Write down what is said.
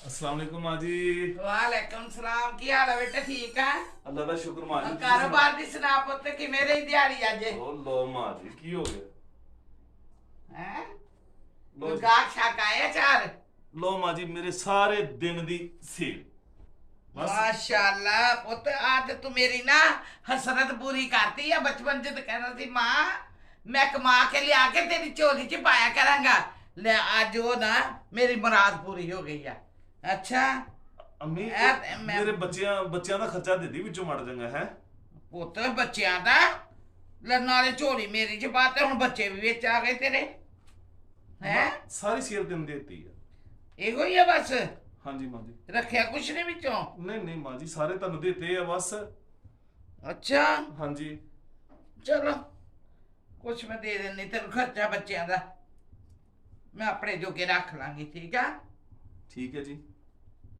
अस्सलाम वालेकुम माँ जी। वालेकुम सलाम। की हाल है बेटा? ठीक है? अल्लाह का शुक्र माँ जी। कारोबार दी सुना पुत्त कि मेरे ही दिहाड़ी अज ओ लो माँ जी की हो गया? हैं? लो कोई जी। गाहक शाक आया चार? लो माँ जी मेरे सारे दिन दी सेल बस। माशाल्लाह पुत्त आज तू मेरी ना हसरत पूरी करती है। बचपन च तो कहना सी मां मैं कमा के लिया के तेरी झोली च पाया करांगा। ले आज वो ना मेरी मुराद पूरी हो गई है। अच्छा अम्मी मैं मेरे बच्चियां दा खर्चा दे दी विचों मड़ जाएगा है। ਪੁੱਤ ਬੱਚਿਆਂ ਦਾ ਲੈ ਨਾਲੇ ਝੋਲੀ ਮੇਰੀ ਚ ਪਾ ਤੇ ਹੁਣ ਬੱਚੇ ਵੀ ਵਿੱਚ ਆ ਗਏ ਤੇਰੇ ਹੈ। सारी सेल दिन देती है। ਇਹੋ ਹੀ ਆ ਬਸ? हाँ जी माँ जी। ਰੱਖਿਆ ਕੁਛ ਨਹੀਂ ਵਿੱਚੋਂ? नहीं नहीं माँ जी सारे तनु देते हैं बस। ਅੱਛਾ हाँ जी। ਚਲੋ ਕੁਛ ਮੈਂ ਦੇ ਦਿੰਨੀ ਤੈਨੂੰ ਖਰਚਾ ਬੱਚਿਆਂ ਦਾ। ਮੈਂ ਆਪਣੇ ਜੋਗੇ ਰੱਖ ਲਾਂਗੀ। ਠੀਕ ਆ? ठीक है जी।